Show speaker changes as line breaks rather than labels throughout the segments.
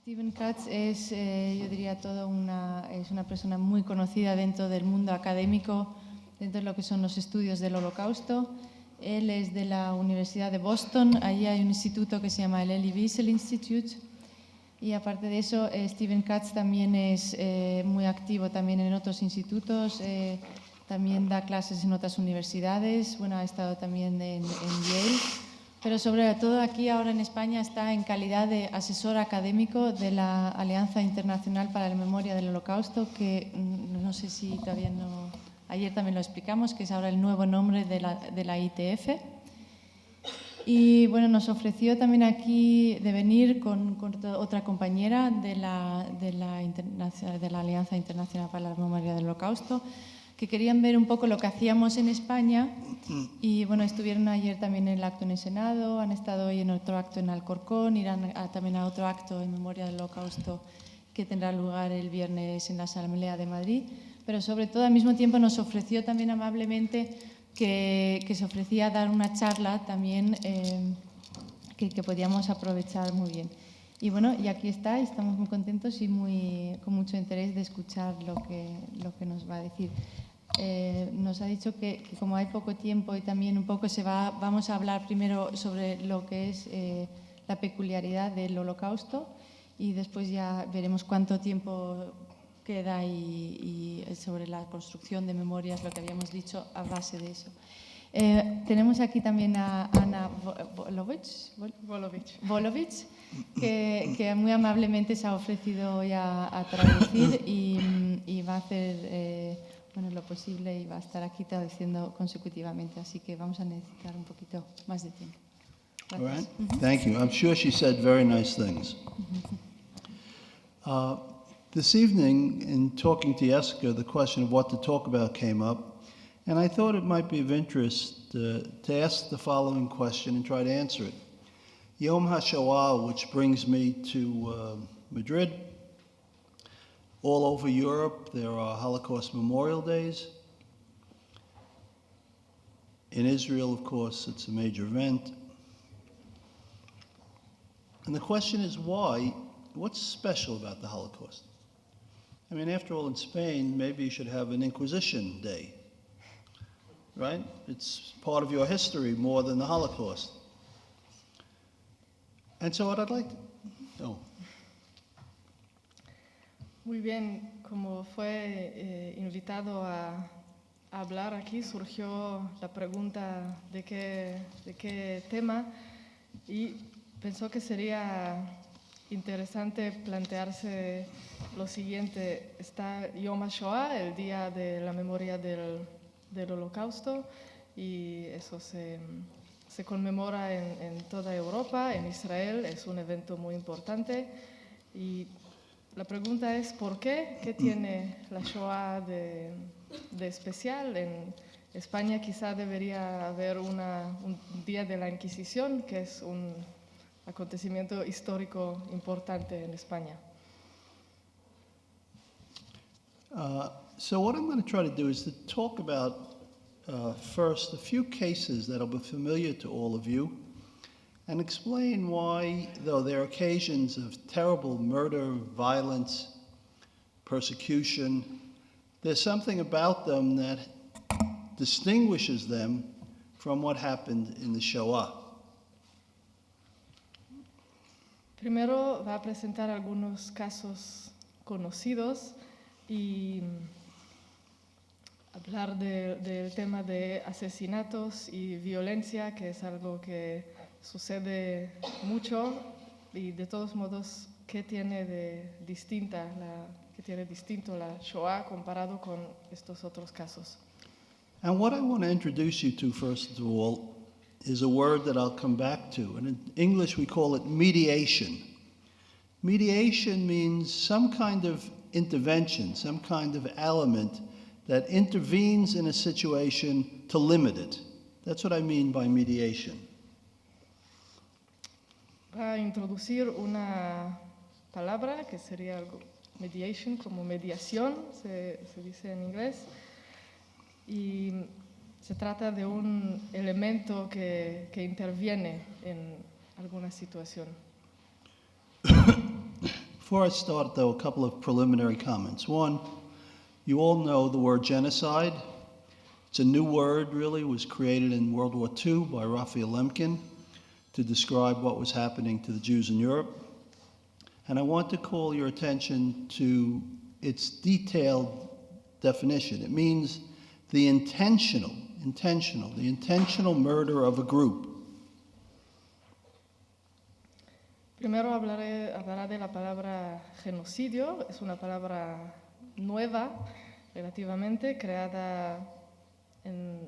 Stephen Katz es, yo diría, es una persona muy conocida dentro del mundo académico, dentro de lo que son los estudios del Holocausto. Él es de la Universidad de Boston, allí hay un instituto que se llama el Elie Wiesel Institute. Y aparte de eso, Stephen Katz también es muy activo también en otros institutos, también da clases en otras universidades, bueno, ha estado también en Yale. Pero sobre todo aquí ahora en España está en calidad de asesor académico de la Alianza Internacional para la Memoria del Holocausto, que no sé si todavía no... Ayer también lo explicamos, que es ahora el nuevo nombre de la ITF. Y bueno, nos ofreció también aquí de venir con otra compañera de la Alianza Internacional para la Memoria del Holocausto, que querían ver un poco lo que hacíamos en España. Y bueno, estuvieron ayer también en el acto en el Senado, han estado hoy en otro acto en Alcorcón, irán también a otro acto en memoria del Holocausto que tendrá lugar el viernes en la Asamblea de Madrid. Pero sobre todo al mismo tiempo nos ofreció también amablemente que se ofrecía a dar una charla también que podíamos aprovechar muy bien. Y bueno, y aquí está, y estamos muy contentos y con mucho interés de escuchar lo que nos va a decir. Nos ha dicho que como hay poco tiempo y también un poco vamos a hablar primero sobre lo que es la peculiaridad del Holocausto y después ya veremos cuánto tiempo queda y sobre la construcción de memorias, lo que habíamos dicho a base de eso. Tenemos aquí también a Ana Volovich, que muy amablemente se ha ofrecido hoy a traducir y va a hacer lo posible y va a estar aquí traduciendo consecutivamente. Así que vamos a necesitar un poquito más de tiempo.
All right. Thank you. I'm sure she said very nice things. This evening, in talking to Jessica, the question of what to talk about came up, and I thought it might be of interest to ask the following question and try to answer it. Yom HaShoah, which brings me to Madrid. All over Europe, there are Holocaust Memorial Days. In Israel, of course, it's a major event. And the question is why? What's special about the Holocaust? I mean, after all, in Spain, maybe you should have an Inquisition Day, right? It's part of your history more than the Holocaust. And so what I'd like to... Oh.
Muy bien, como fue invitado a hablar aquí, surgió la pregunta de qué tema y pensó que sería interesante plantearse lo siguiente. Está Yom HaShoah, el Día de la Memoria del Holocausto, y eso se conmemora en toda Europa, en Israel, es un evento muy importante. Y la pregunta es, ¿por qué? ¿Qué tiene la Shoah de especial? En España quizá debería haber un Día de la Inquisición, que es un acontecimiento histórico importante en España.
So what I'm going to try to do is to talk about first a few cases that will be familiar to all of you and explain why, though there are occasions of terrible murder, violence, persecution, there's something about them that distinguishes them from what happened in the Shoah.
Primero va a presentar algunos casos conocidos y hablar del tema de asesinatos y violencia, que es algo que sucede mucho y de todos modos, ¿qué tiene distinto la Shoah comparado con estos otros casos?
And what I want to introduce you to, first of all, is a word that I'll come back to. And in English, we call it mediation. Mediation means some kind of intervention, some kind of element that intervenes in a situation to limit it. That's what I mean by mediation.
Va a introducir una palabra que sería algo, mediation, como mediación, se dice en inglés, y se trata de un elemento que interviene en alguna situación.
Before I start, though, a couple of preliminary comments. One, you all know the word genocide. It's a new word, really. It was created in World War II by Raphael Lemkin to describe what was happening to the Jews in Europe. And I want to call your attention to its detailed definition. It means the intentional murder of a group.
Primero hablará de la palabra genocidio. Es una palabra nueva, relativamente, creada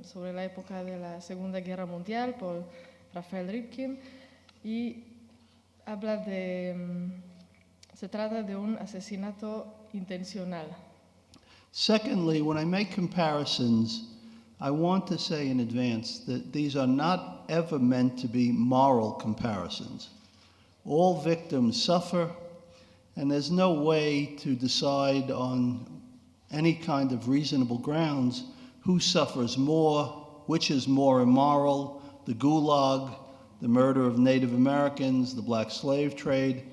sobre la época de la Segunda Guerra Mundial por Raphael Lemkin, y se trata de un asesinato intencional.
Secondly, when I make comparisons, I want to say in advance that these are not ever meant to be moral comparisons. All victims suffer, and there's no way to decide on any kind of reasonable grounds who suffers more, which is more immoral, the Gulag, the murder of Native Americans, the black slave trade.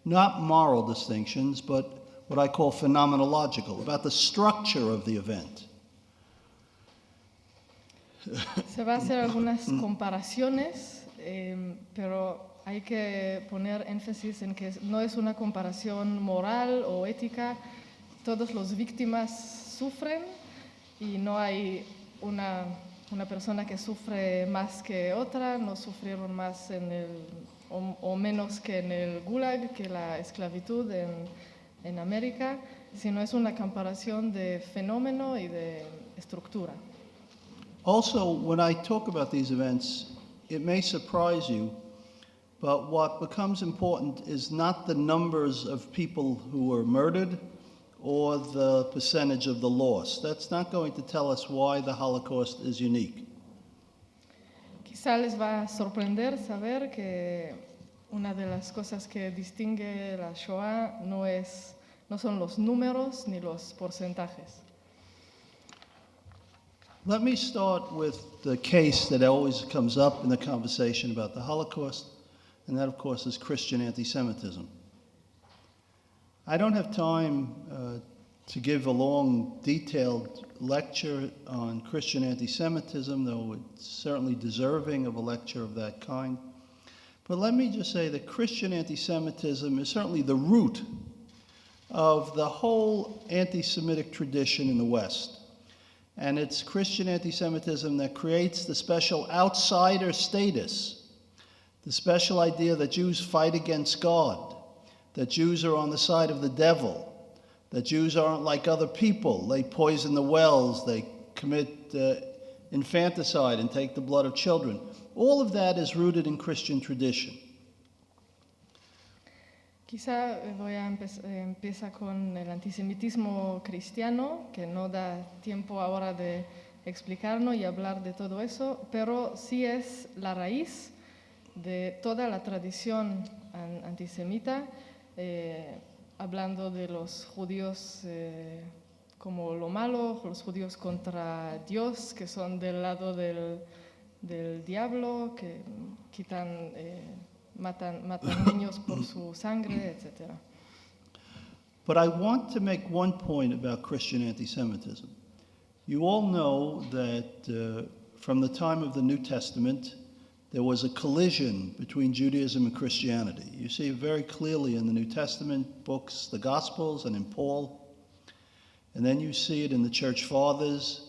Not moral distinctions, but what I call phenomenological, about the structure of the event.
Se va a hacer algunas comparaciones, pero hay que poner énfasis en que no es una comparación moral o ética. Todas las víctimas sufren y no hay una persona que sufre más que otra, no sufrieron más o menos que en el Gulag, que la esclavitud en América, sino es una comparación de fenómeno y de estructura.
Also, when I talk about these events, it may surprise you, but what becomes important is not the numbers of people who were murdered or the percentage of the loss. That's not going to tell us why the Holocaust is unique.
Quizá les va a sorprender saber que una de las cosas que distingue la Shoah no son los números ni los porcentajes.
Let me start with the case that always comes up in the conversation about the Holocaust, and that, of course, is Christian anti-Semitism. I don't have time to give a long, detailed lecture on Christian anti-Semitism, though it's certainly deserving of a lecture of that kind. But let me just say that Christian anti-Semitism is certainly the root of the whole anti-Semitic tradition in the West. And it's Christian anti-Semitism that creates the special outsider status, the special idea that Jews fight against God, that Jews are on the side of the devil, that Jews aren't like other people. They poison the wells, they commit infanticide and take the blood of children. All of that is rooted in Christian tradition.
Quizá empieza con el antisemitismo cristiano, que no da tiempo ahora de explicarlo y hablar de todo eso, pero sí es la raíz de toda la tradición antisemita, hablando de los judíos como lo malo, los judíos contra Dios, que son del lado del diablo, que matan niños por su sangre, etc.
But I want to make one point about Christian anti-Semitism. You all know that from the time of the New Testament, there was a collision between Judaism and Christianity. You see it very clearly in the New Testament books, the Gospels, and in Paul. And then you see it in the Church Fathers.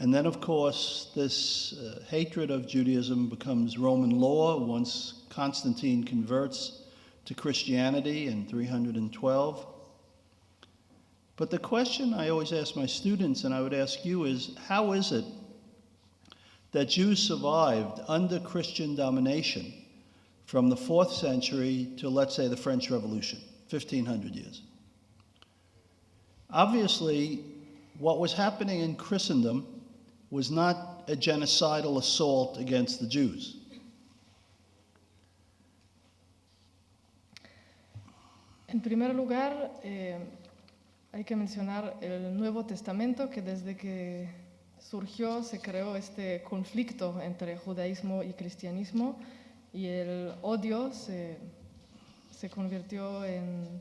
And then, of course, this hatred of Judaism becomes Roman law once Constantine converts to Christianity in 312. But the question I always ask my students, and I would ask you, is how is it that Jews survived under Christian domination from the 4th century to, let's say, the French Revolution, 1500 years? Obviously, what was happening in Christendom was not a genocidal assault against the Jews.
En primer lugar, hay que mencionar el Nuevo Testamento, que desde que surgió se creó este conflicto entre judaísmo y cristianismo, y el odio se se convirtió en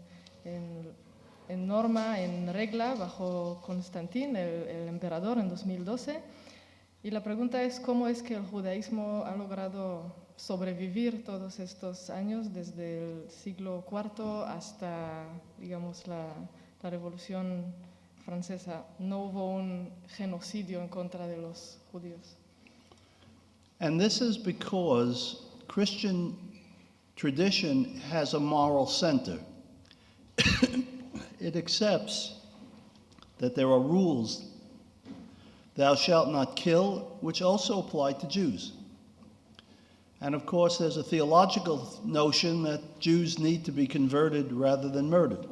norma, en regla bajo Constantín, el emperador, en 2012. Y la pregunta es cómo es que el judaísmo ha logrado sobrevivir todos estos años, desde el siglo IV hasta, digamos, la Revolución Francesa. No hubo un genocidio en contra de los judíos.
And this is because Christian tradition has a moral center. It accepts that there are rules, thou shalt not kill, which also apply to Jews. And of course, there's a theological notion that Jews need to be converted rather than murdered.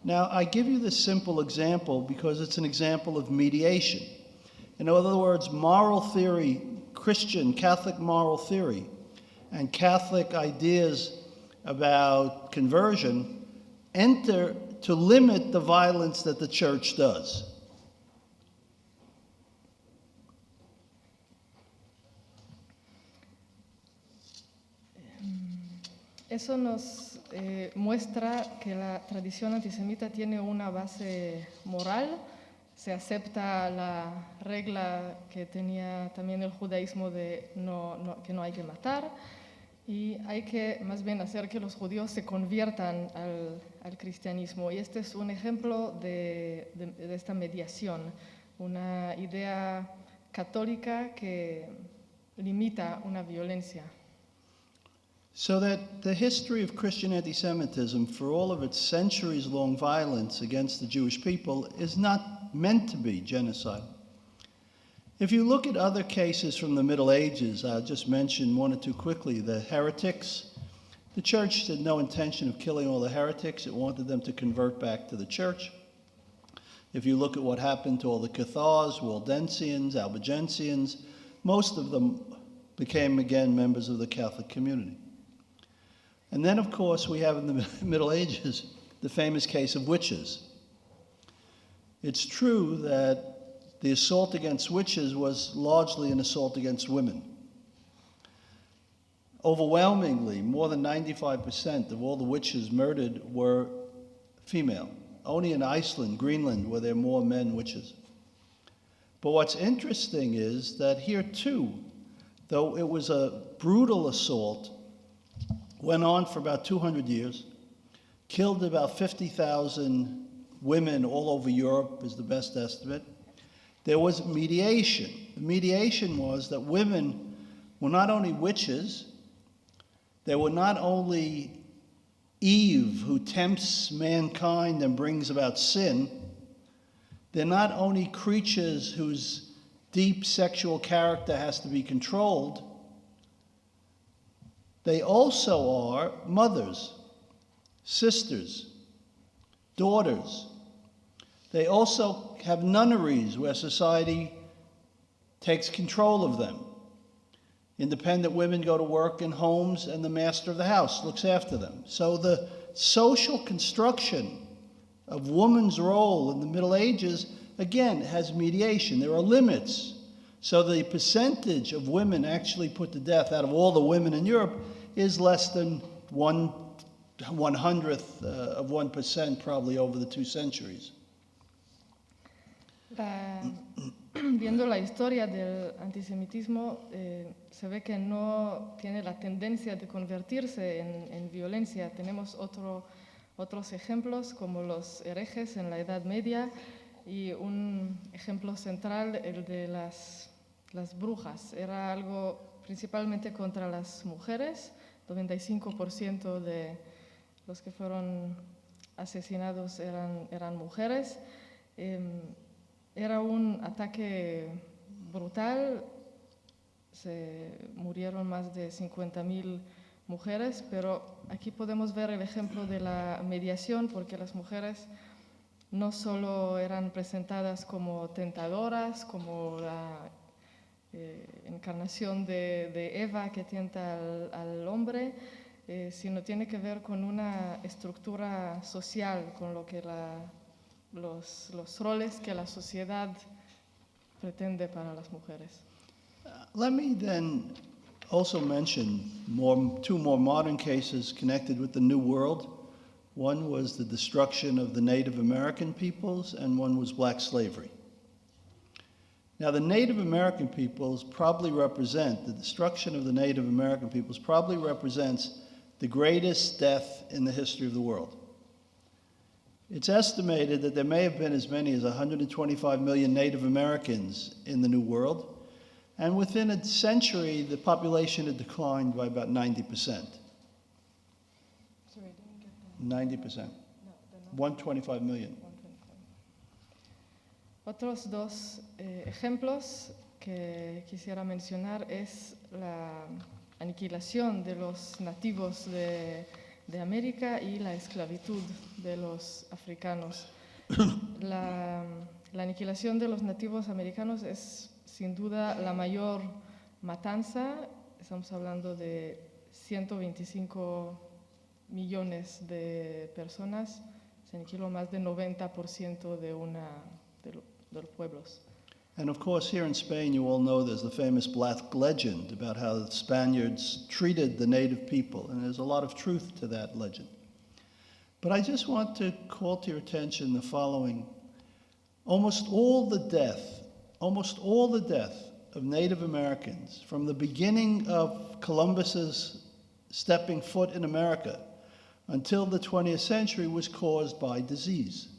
Now, I give you this simple example because it's an example of mediation. In other words, moral theory, Christian, Catholic moral theory, and Catholic ideas about conversion enter to limit the violence that the church does.
Eso nos muestra que la tradición antisemita tiene una base moral. Se acepta la regla que tenía también el judaísmo de que no hay que matar, y hay que más bien hacer que los judíos se conviertan al cristianismo. Y este es un ejemplo de esta mediación, una idea católica que limita una violencia.
So that the history of Christian anti-Semitism, for all of its centuries-long violence against the Jewish people, is not meant to be genocide. If you look at other cases from the Middle Ages, I'll just mention one or two quickly. The heretics, the church had no intention of killing all the heretics. It wanted them to convert back to the church. If you look at what happened to all the Cathars, Waldensians, Albigensians, most of them became again members of the Catholic community. And then, of course, we have in the Middle Ages the famous case of witches. It's true that the assault against witches was largely an assault against women. Overwhelmingly, more than 95% of all the witches murdered were female. Only in Iceland, Greenland, were there more men witches. But what's interesting is that here too, though it was a brutal assault, went on for about 200 years, killed about 50,000 women all over Europe is the best estimate. There was mediation. The mediation was that women were not only witches, they were not only Eve who tempts mankind and brings about sin, they're not only creatures whose deep sexual character has to be controlled, they also are mothers, sisters, daughters. They also have nunneries where society takes control of them. Independent women go to work in homes and the master of the house looks after them. So the social construction of woman's role in the Middle Ages, again, has mediation. There are limits. So the percentage of women actually put to death out of all the women in Europe is less than 1/100th of 1% probably over the 2 centuries.
Viendo la historia del antisemitismo, se ve que no tiene la tendencia de convertirse en violencia. Tenemos otros ejemplos como los herejes en la Edad Media y un ejemplo central, el de las brujas. Era algo principalmente contra las mujeres. 95% de los que fueron asesinados eran mujeres. Era un ataque brutal, se murieron más de 50.000 mujeres, pero aquí podemos ver el ejemplo de la mediación, porque las mujeres no solo eran presentadas como tentadoras, como la encarnación de Eva que tienta al hombre, sino tiene que ver con una estructura social, con lo que los roles que la sociedad pretende para las mujeres.
Let me then also mention two more modern cases connected with the New World. One was the destruction of the Native American peoples, and one was black slavery. Now, the Native American peoples probably represent, the destruction of the Native American peoples probably represents the greatest death in the history of the world. It's estimated that there may have been as many as 125 million Native Americans in the New World, and within a century, the population had declined by about 90%.
Sorry, I didn't get that.
90%.
No,
125 million.
Otros dos ejemplos que quisiera mencionar es la aniquilación de los nativos de América y la esclavitud de los africanos. La aniquilación de los nativos americanos es sin duda la mayor matanza. Estamos hablando de 125 millones de personas. Se aniquiló más del 90% de los pueblos.
And of course, here in Spain, you all know there's the famous black legend about how the Spaniards treated the native people, and there's a lot of truth to that legend. But I just want to call to your attention the following. Almost all the death of Native Americans from the beginning of Columbus's stepping foot in America until the 20th century was caused by disease.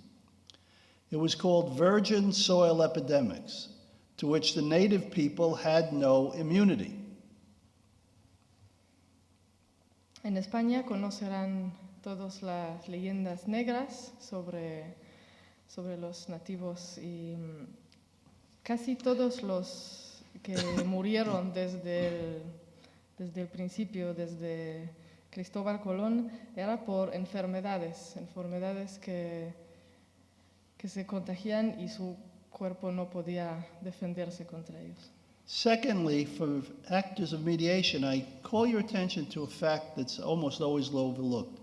It was called virgin soil epidemics, to which the native people had no immunity.
En España conocerán todas las leyendas negras sobre los nativos y casi todos los que murieron desde el principio, desde Cristóbal Colón, era por enfermedades que se contagian y su cuerpo no podía defenderse contra ellos.
Secondly, for actors of mediation, I call your attention to a fact that's almost always overlooked.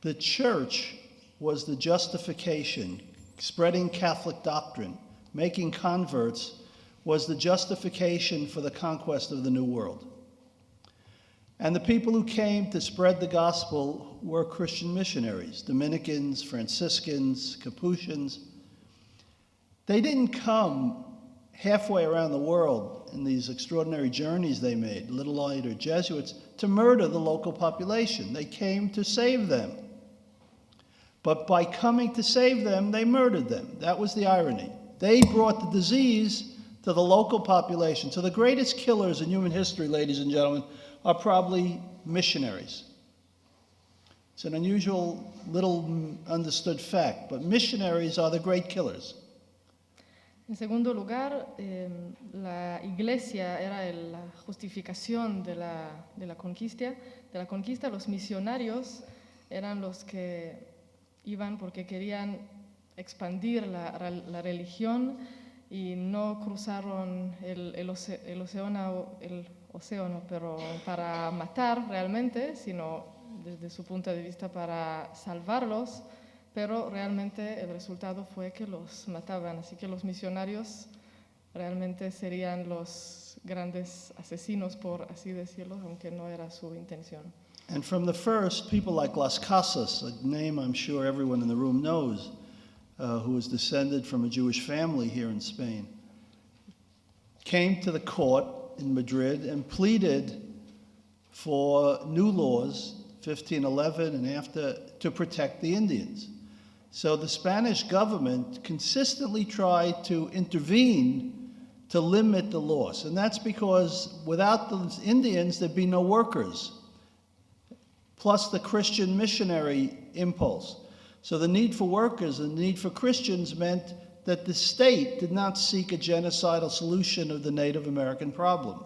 The church was the justification. Spreading Catholic doctrine, making converts, was the justification for the conquest of the New World. And the people who came to spread the gospel were Christian missionaries, Dominicans, Franciscans, Capuchins. They didn't come halfway around the world in these extraordinary journeys they made, Little Light or Jesuits, to murder the local population. They came to save them. But by coming to save them, they murdered them. That was the irony. They brought the disease to the local population. So the greatest killers in human history, ladies and gentlemen, are probably missionaries. It's an unusual, little understood fact, but missionaries are the great killers.
En segundo lugar, la Iglesia era la justificación de la conquista. Los misionarios eran los que iban porque querían expandir la religión y no cruzaron el océano, pero para matar realmente, sino desde su punto de vista para salvarlos, pero realmente el resultado fue que los mataban. Así que los misionarios realmente serían los grandes asesinos, por así decirlo, aunque no era su intención.
And from the first, people like Las Casas, a name I'm sure everyone in the room knows, who was descended from a Jewish family here in Spain, came to the court in Madrid and pleaded for new laws, 1511 and after, to protect the Indians. So the Spanish government consistently tried to intervene to limit the loss. And that's because without the Indians, there'd be no workers, plus the Christian missionary impulse. So the need for workers and the need for Christians meant that the state did not seek a genocidal solution of the Native American problem.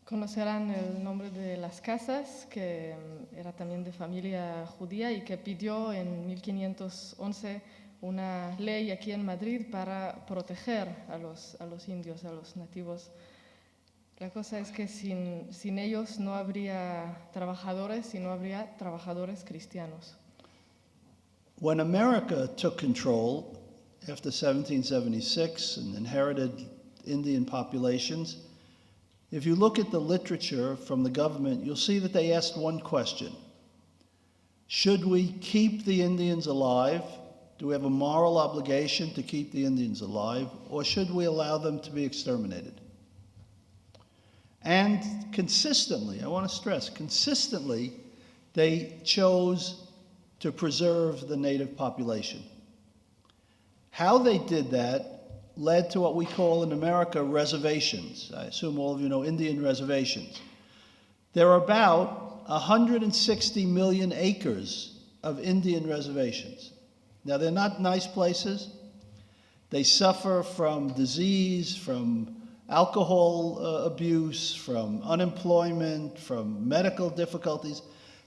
Conocerán el nombre de Las Casas, que era también de familia judía y que pidió en 1511 una ley aquí en Madrid para proteger a los indios, a los nativos. La cosa es que sin ellos no habría trabajadores y no habría trabajadores cristianos.
When America took control after 1776 and inherited Indian populations. If you look at the literature from the government, you'll see that they asked one question. Should we keep the Indians alive? Do we have a moral obligation to keep the Indians alive? Or should we allow them to be exterminated? And consistently, I want to stress, consistently, they chose to preserve the native population. How they did that led to what we call in America reservations. I assume all of you know Indian reservations. There are about 160 million acres of Indian reservations. Now, they're not nice places. They suffer from disease, from alcohol abuse, from unemployment, from medical difficulties.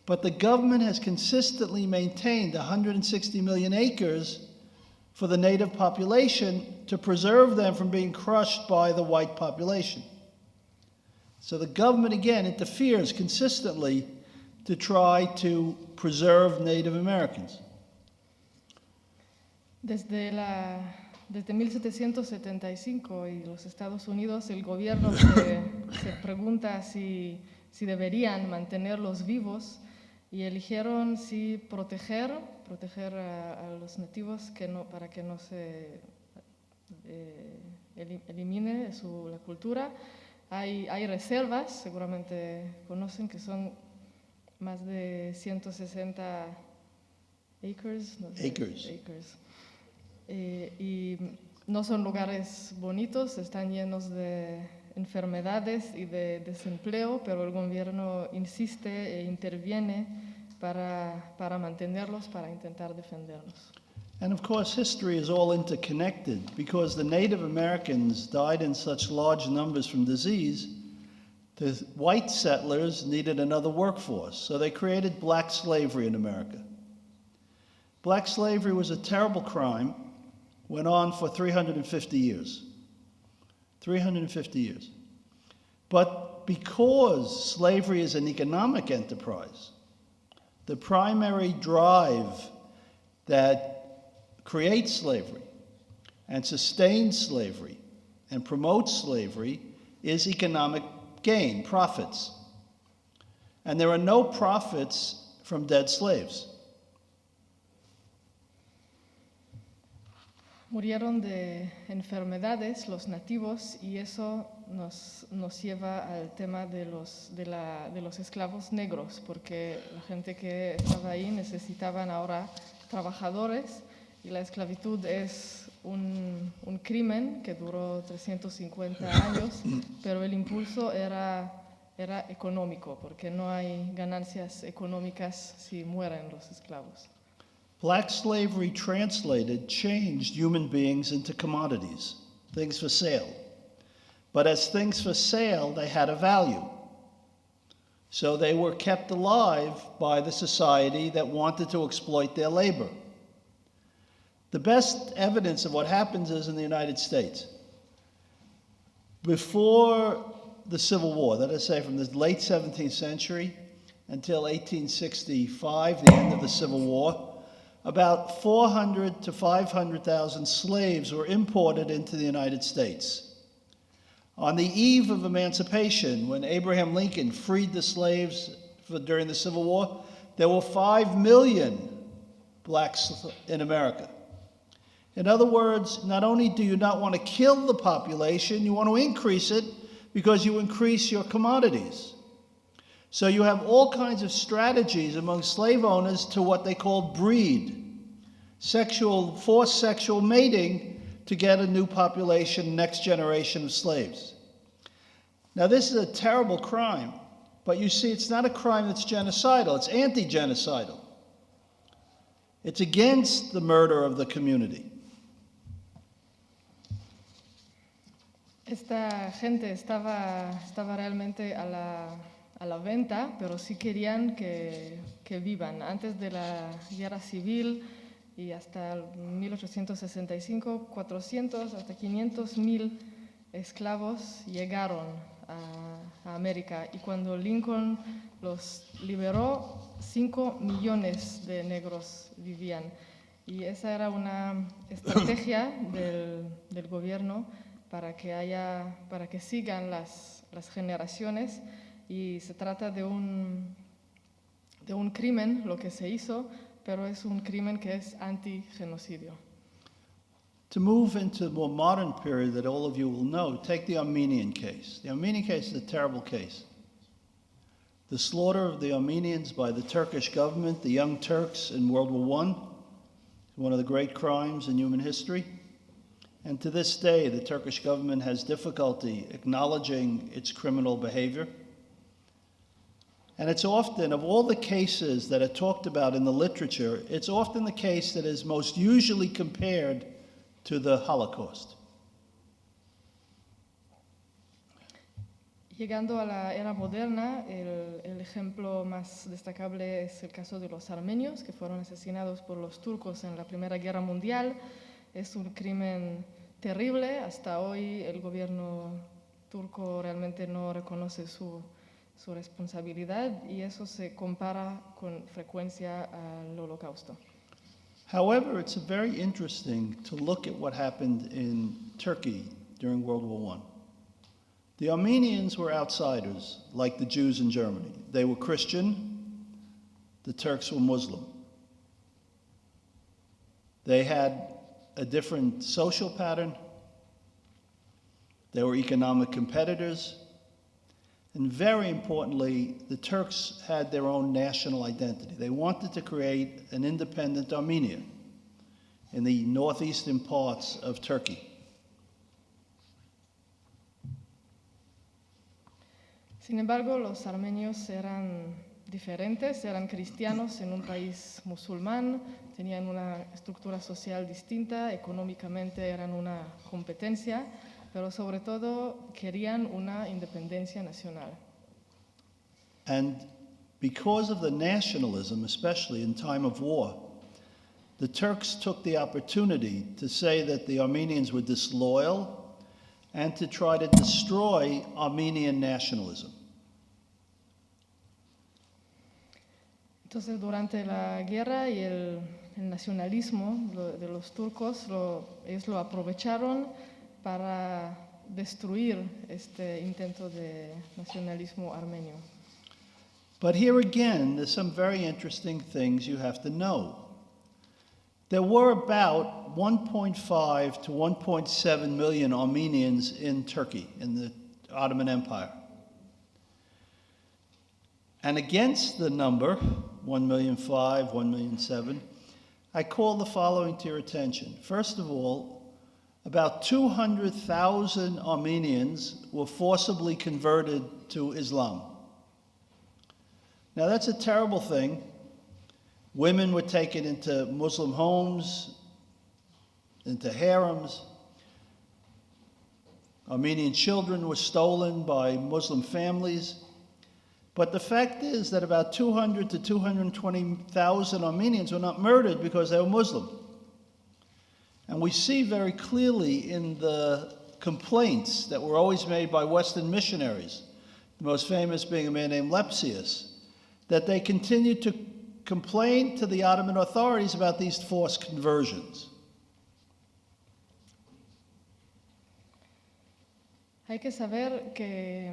But the government has consistently maintained 160 million acres for the native population to preserve them from being crushed by the white population. So the government, again, interferes consistently to try to preserve Native Americans.
Desde 1775 y los Estados Unidos, el gobierno se pregunta si deberían mantenerlos vivos y eligieron si proteger a los nativos para que no se elimine la cultura. Hay reservas, seguramente conocen, que son más de 160 acres. Y no son lugares bonitos, están llenos de enfermedades y de desempleo, pero el gobierno insiste e interviene para mantenerlos, para intentar defenderlos.
And of course, history is all interconnected because the Native Americans died in such large numbers from disease. The white settlers needed another workforce, so they created black slavery in America. Black slavery was a terrible crime, went on for 350 years. 350 years. But because slavery is an economic enterprise, the primary drive that creates slavery and sustains slavery and promotes slavery is economic gain, profits. And there are no profits from dead slaves.
Murieron de enfermedades los nativos y eso nos lleva al tema de los esclavos negros, porque la gente que estaba ahí necesitaban ahora trabajadores y la esclavitud es un crimen que duró 350 años, pero el impulso era económico, porque no hay ganancias económicas si mueren los esclavos.
Black slavery translated changed human beings into commodities, things for sale. But as things for sale, they had a value. So they were kept alive by the society that wanted to exploit their labor. The best evidence of what happens is in the United States. Before the Civil War, that is, say from the late 17th century until 1865, the end of the Civil War, about 400 to 500,000 slaves were imported into the United States. On the eve of emancipation, when Abraham Lincoln freed the slaves during the Civil War, there were 5 million blacks in America. In other words, not only do you not want to kill the population, you want to increase it because you increase your commodities. So you have all kinds of strategies among slave owners to what they call breed, forced sexual mating to get a new population, next generation of slaves. Now this is a terrible crime, but you see it's not a crime that's genocidal, it's anti-genocidal. It's against the murder of the community.
Esta gente estaba realmente a la venta, pero sí querían que vivan. Antes de la guerra civil y hasta 1865, 400 hasta 500,000 esclavos llegaron a América. Y cuando Lincoln los liberó, 5 millones de negros vivían. Y esa era una estrategia del gobierno para que sigan las generaciones, y se trata de un crimen lo que se hizo, pero es un crimen que es anti-genocidio.
To move into the more modern period that all of you will know, take the Armenian case. The Armenian case is a terrible case. The slaughter of the Armenians by the Turkish government, the Young Turks in World War I, one of the great crimes in human history. And to this day, the Turkish government has difficulty acknowledging its criminal behavior. And it's often, of all the cases that are talked about in the literature, it's often the case that is most usually compared to the Holocaust.
Llegando a la era moderna, el ejemplo más destacable es el caso de los armenios, que fueron asesinados por los turcos en la Primera Guerra Mundial. Es un crimen terrible. Hasta hoy el gobierno turco realmente no reconoce su responsabilidad, y eso se compara con frecuencia al Holocausto.
However, it's very interesting to look at what happened in Turkey during World War I. The Armenians were outsiders, like the Jews in Germany. They were Christian, the Turks were Muslim. They had a different social pattern, they were economic competitors, and very importantly, the Turks had their own national identity. They wanted to create an independent Armenia in the northeastern parts of Turkey.
Sin embargo, los armenios eran diferentes, eran cristianos en un país musulmán, tenían una estructura social distinta, económicamente eran una competencia, pero sobre todo querían una independencia nacional.
And because of the nationalism, especially in time of war, the Turks took the opportunity to say that the Armenians were disloyal and to try to destroy Armenian nationalism.
Entonces, durante la guerra y el nacionalismo de los turcos, ellos lo aprovecharon para destruir este intento de nacionalismo armenio.
But here again, there's some very interesting things you have to know. There were about 1.5 to 1.7 million Armenians in Turkey, in the Ottoman Empire. And against the number, 1,500,000, 1,700,000, I call the following to your attention. First of all, about 200,000 Armenians were forcibly converted to Islam. Now that's a terrible thing. Women were taken into Muslim homes, into harems. Armenian children were stolen by Muslim families. But the fact is that about 200 to 220,000 Armenians were not murdered because they were Muslim. And we see very clearly in the complaints that were always made by Western missionaries, the most famous being a man named Lepsius, that they continued to complain to the Ottoman authorities about these forced conversions.
Hay que saber que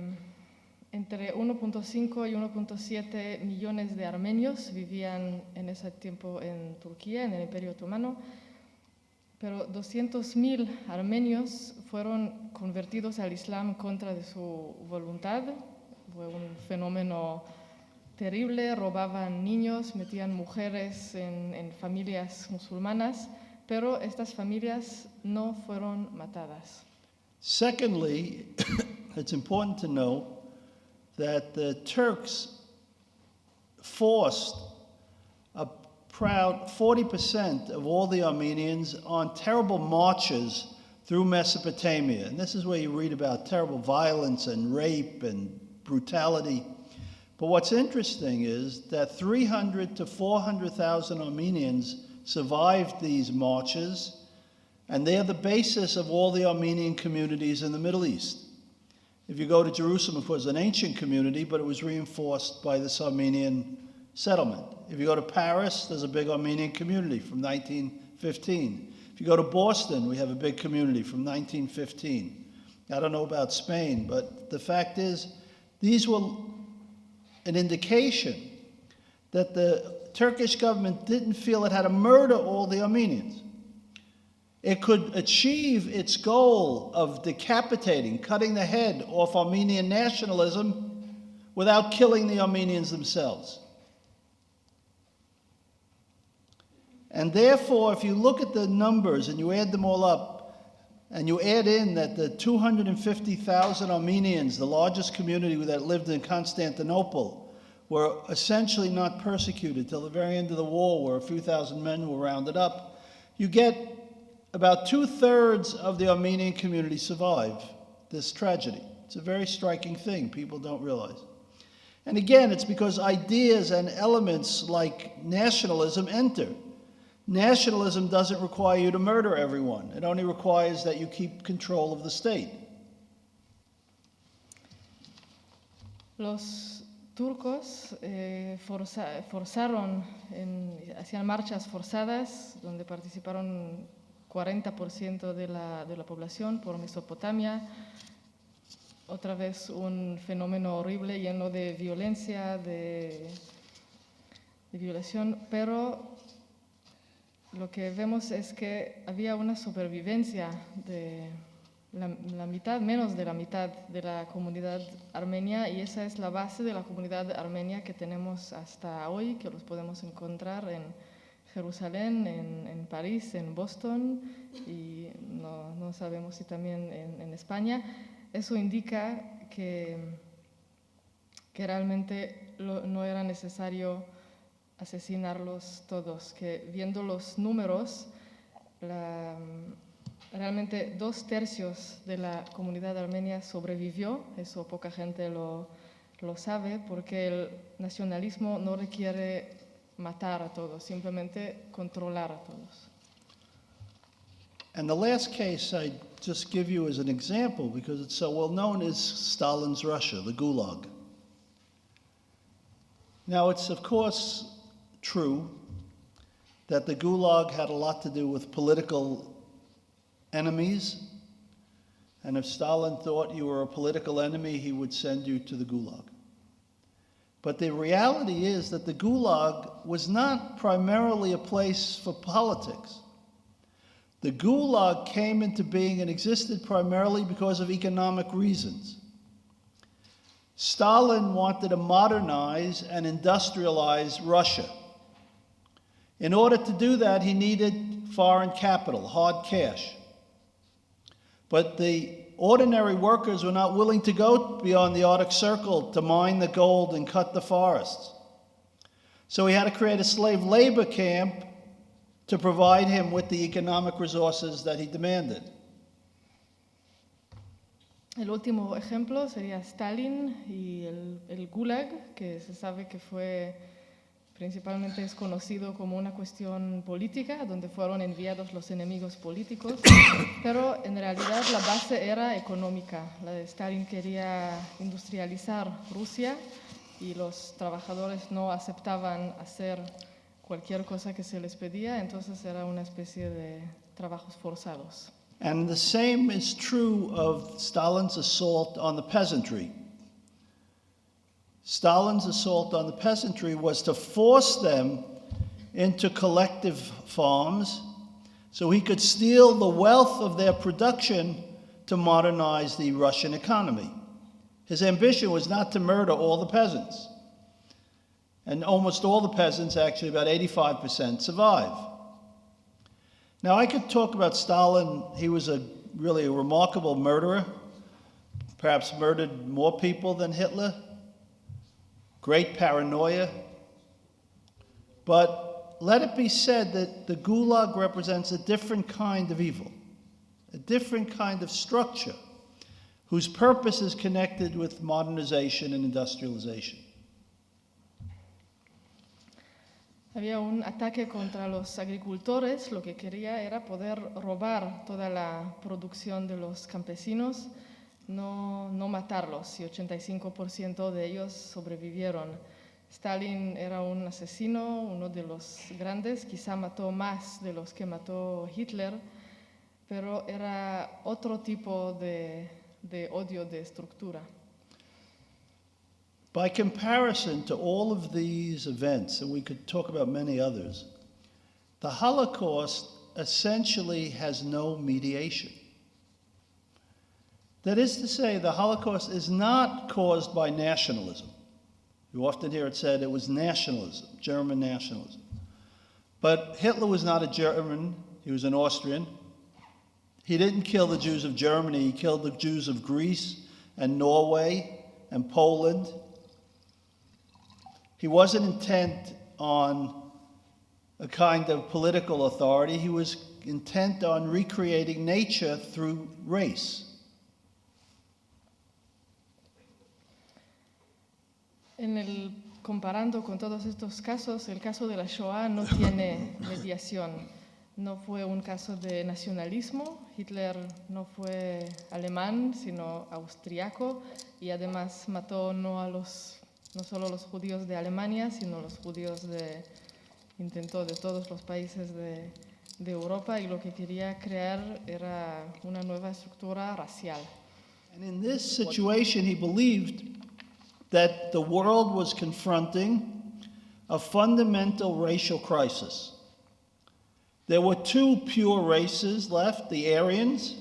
entre 1.5 y 1.7 millones de armenios vivían en ese tiempo en Turquía, en el Imperio Otomano, pero 200.000 armenios fueron convertidos al Islam contra de su voluntad. Fue un fenómeno terrible, robaban niños, metían mujeres en familias musulmanas, pero estas familias no fueron matadas.
Secondly, it's important to know that the Turks forced a proud 40% of all the Armenians on terrible marches through Mesopotamia. And this is where you read about terrible violence and rape and brutality. But what's interesting is that 300 to 400,000 Armenians survived these marches, and they are the basis of all the Armenian communities in the Middle East. If you go to Jerusalem, of course, it's an ancient community, but it was reinforced by this Armenian settlement. If you go to Paris, there's a big Armenian community from 1915. If you go to Boston, we have a big community from 1915. I don't know about Spain, but the fact is, these were an indication that the Turkish government didn't feel it had to murder all the Armenians. It could achieve its goal of decapitating, cutting the head off Armenian nationalism without killing the Armenians themselves. And therefore, if you look at the numbers and you add them all up, and you add in that the 250,000 Armenians, the largest community that lived in Constantinople, were essentially not persecuted till the very end of the war, where a few thousand men were rounded up, you get about 2/3 of the Armenian community survive this tragedy. It's a very striking thing people don't realize. And again, it's because ideas and elements like nationalism enter. Nationalism doesn't require you to murder everyone. It only requires that you keep control of the state.
Los turcos forzaron, hacían marchas forzadas donde participaron 40% de la población por Mesopotamia. Otra vez un fenómeno horrible lleno de violencia, de violación, pero lo que vemos es que había una supervivencia de la mitad, menos de la mitad de la comunidad armenia, y esa es la base de la comunidad armenia que tenemos hasta hoy, que los podemos encontrar en Jerusalén, en París, en Boston, y no sabemos si también en España. Eso indica que realmente no era necesario asesinarlos todos, que viendo los números, realmente 2/3 de la comunidad armenia sobrevivió. Eso poca gente lo sabe, porque el nacionalismo no requiere matar a todos, simplemente controlar a todos.
And the last case I just give you as an example, because it's so well known, is Stalin's Russia, the Gulag. Now, it's of course true that the Gulag had a lot to do with political enemies, and if Stalin thought you were a political enemy, he would send you to the Gulag. But the reality is that the Gulag was not primarily a place for politics. The Gulag came into being and existed primarily because of economic reasons. Stalin wanted to modernize and industrialize Russia. In order to do that, he needed foreign capital, hard cash. But the ordinary workers were not willing to go beyond the Arctic Circle to mine the gold and cut the forests. So he had to create a slave labor camp to provide him with the economic resources that he demanded.
El último ejemplo sería Stalin y el Gulag, que se sabe que principalmente es conocido como una cuestión política, donde fueron enviados los enemigos políticos, pero en realidad la base era económica. La de Stalin quería industrializar Rusia y los trabajadores no aceptaban hacer cualquier cosa que se les pedía, entonces era una especie de trabajos forzados.
And the same is true of Stalin's assault on the peasantry. Stalin's assault on the peasantry was to force them into collective farms so he could steal the wealth of their production to modernize the Russian economy. His ambition was not to murder all the peasants. And almost all the peasants, actually about 85%, survive. Now, I could talk about Stalin. He was really a remarkable murderer, perhaps murdered more people than Hitler. Great paranoia. But let it be said that the Gulag represents a different kind of evil, a different kind of structure, whose purpose is connected with modernization and industrialization.
Había un ataque contra los agricultores. Lo que quería era poder robar toda la producción de los campesinos, no matarlos, y 85% de ellos sobrevivieron. Stalin era un asesino, uno de los grandes, quizá mató más de los que mató Hitler, pero era otro tipo de de odio, de estructura.
By comparison to all of these events, and we could talk about many others, the Holocaust essentially has no mediation. That is to say, the Holocaust is not caused by nationalism. You often hear it said it was nationalism, German nationalism. But Hitler was not a German, he was an Austrian. He didn't kill the Jews of Germany, he killed the Jews of Greece and Norway and Poland. He wasn't intent on a kind of political authority, he was intent on recreating nature through race.
Comparando con todos estos casos, el caso de la Shoah no tiene mediación. No fue un caso de nacionalismo. Hitler no fue alemán, sino austriaco, y además mató no solo los judíos de Alemania, sino los judíos intentó de todos los países de Europa, y lo que quería crear era una nueva estructura racial.
And in this situation, he believed that the world was confronting a fundamental racial crisis. There were two pure races left, the Aryans,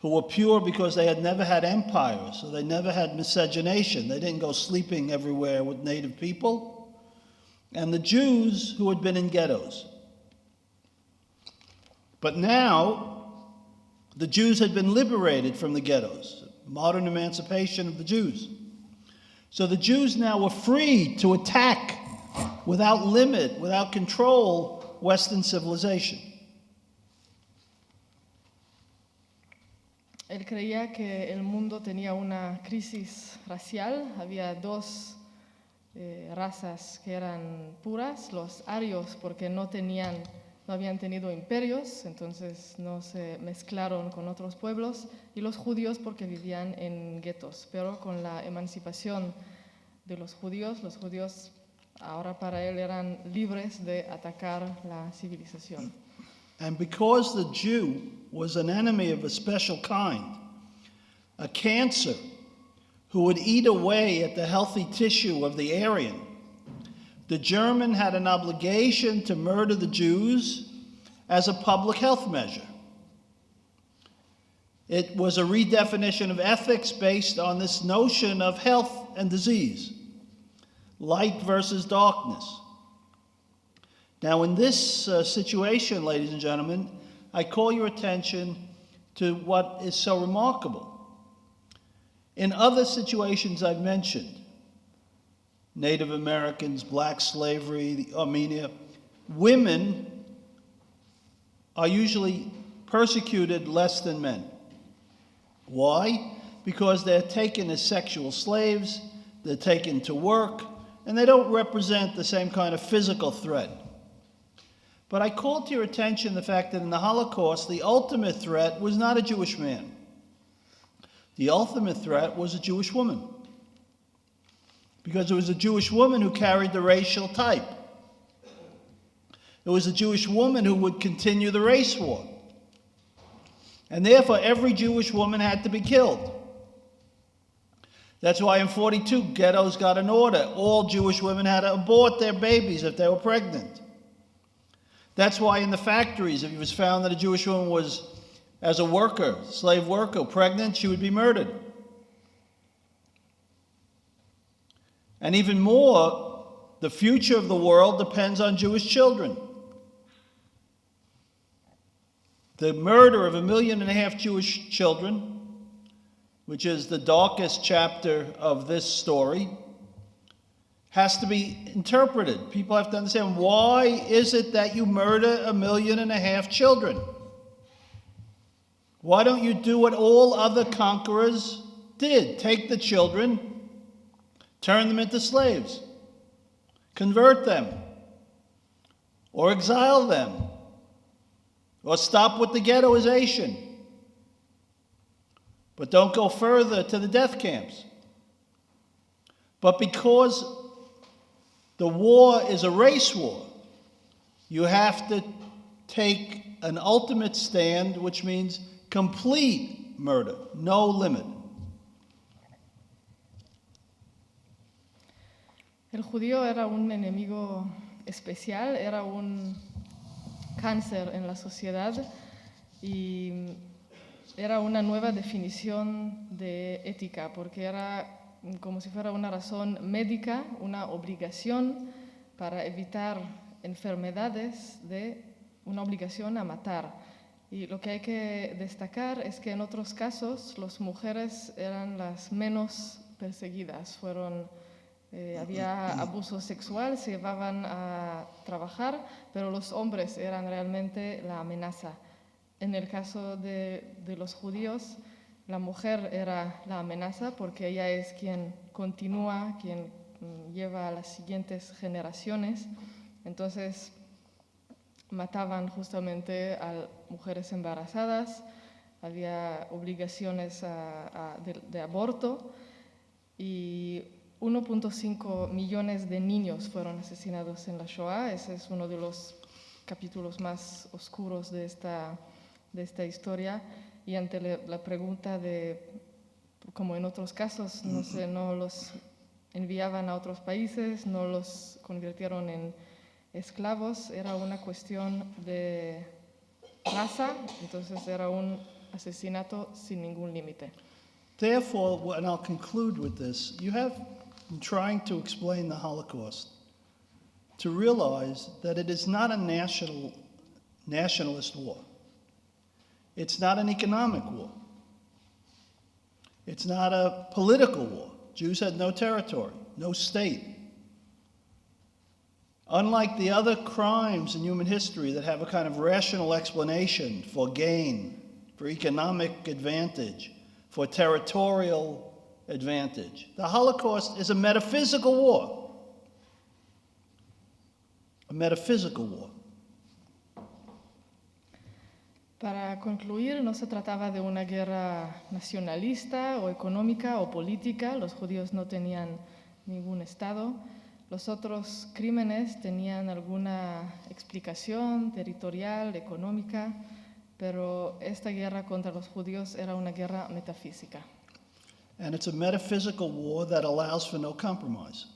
who were pure because they had never had empires, so they never had miscegenation. They didn't go sleeping everywhere with native people. And the Jews, who had been in ghettos. But now, the Jews had been liberated from the ghettos, modern emancipation of the Jews. So the Jews now were free to attack without limit, without control, Western civilization.
Él creía que el mundo tenía una crisis racial. Había dos razas que eran puras, los arios porque no habían tenido imperios, entonces no se mezclaron con otros pueblos, y los judíos porque vivían en guetos. Pero con la emancipación de los judíos ahora para él eran libres de atacar la civilización.
And because the Jew was an enemy of a special kind, a cancer who would eat away at the healthy tissue of the Aryan, the German had an obligation to murder the Jews as a public health measure. It was a redefinition of ethics based on this notion of health and disease, light versus darkness. Now, in this situation, ladies and gentlemen, I call your attention to what is so remarkable. In other situations I've mentioned, Native Americans, black slavery, Armenia, women are usually persecuted less than men. Why? Because they're taken as sexual slaves, they're taken to work, and they don't represent the same kind of physical threat. But I call to your attention the fact that in the Holocaust, the ultimate threat was not a Jewish man. The ultimate threat was a Jewish woman. Because it was a Jewish woman who carried the racial type. It was a Jewish woman who would continue the race war. And therefore, every Jewish woman had to be killed. That's why in 1942, ghettos got an order. All Jewish women had to abort their babies if they were pregnant. That's why in the factories, if it was found that a Jewish woman was, as a worker, slave worker, pregnant, she would be murdered. And even more, the future of the world depends on Jewish children. The murder of 1.5 million Jewish children, which is the darkest chapter of this story, has to be interpreted. People have to understand, why is it that you murder 1.5 million children? Why don't you do what all other conquerors did? Take the children, turn them into slaves, convert them, or exile them, or stop with the ghettoization. But don't go further to the death camps. But because the war is a race war, you have to take an ultimate stand, which means complete murder, no limit.
El judío era un enemigo especial, era un cáncer en la sociedad y era una nueva definición de ética, porque era como si fuera una razón médica, una obligación para evitar enfermedades, de una obligación a matar. Y lo que hay que destacar es que en otros casos las mujeres eran las menos perseguidas, había abuso sexual, se llevaban a trabajar, pero los hombres eran realmente la amenaza. En el caso de los judíos, la mujer era la amenaza porque ella es quien continúa, quien lleva a las siguientes generaciones. Entonces, mataban justamente a mujeres embarazadas, había obligaciones de aborto y 1.5 millones de niños fueron asesinados en la Shoah. Ese es uno de los capítulos más oscuros de esta historia. Y ante la pregunta de, como en otros casos, no los enviaban a otros países, no los convirtieron en esclavos, era una cuestión de raza, entonces era un asesinato sin ningún límite.
Therefore, and I'll conclude with this, you have, in trying to explain the Holocaust, to realize that it is not a nationalist war. It's not an economic war. It's not a political war. Jews had no territory, no state. Unlike the other crimes in human history that have a kind of rational explanation for gain, for economic advantage, for territorial advantage, the Holocaust is a metaphysical war. A metaphysical war.
Para concluir, no se trataba de una guerra nacionalista o económica o política. Los judíos no tenían ningún estado. Los otros crímenes tenían alguna explicación territorial, económica, pero esta guerra contra los judíos era una guerra metafísica.
And it's a metaphysical war that allows for no compromise.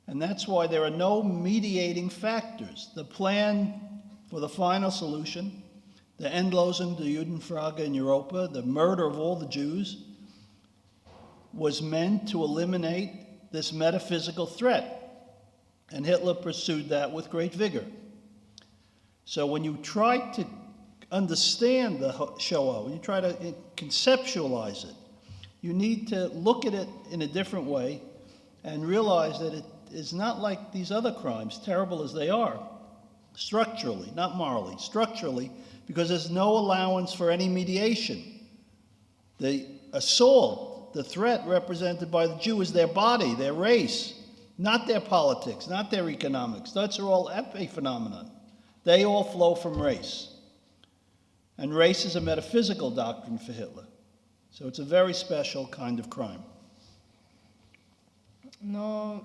And that's why there are no mediating factors. The plan for the final solution, the Endlösung der Judenfrage in Europa, the murder of all the Jews, was meant to eliminate this metaphysical threat. And Hitler pursued that with great vigor. So when you try to understand the Shoah, when you try to conceptualize it, you need to look at it in a different way and realize that it is not like these other crimes, terrible as they are, structurally, not morally, structurally, because there's no allowance for any mediation. The assault, the threat represented by the Jew is their body, their race, not their politics, not their economics. Those are all epiphenomenon. They all flow from race. And race is a metaphysical doctrine for Hitler. So it's a very special kind of crime.
No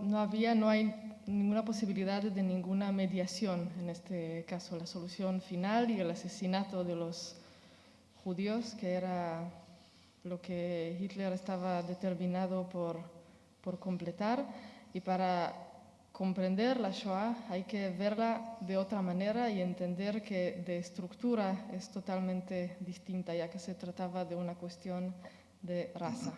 hay ninguna posibilidad de ninguna mediación en este caso. La solución final y el asesinato de los judíos, que era lo que Hitler estaba determinado por completar. Y para comprender la Shoah hay que verla de otra manera y entender que de estructura es totalmente distinta, ya que se trataba de una cuestión de raza.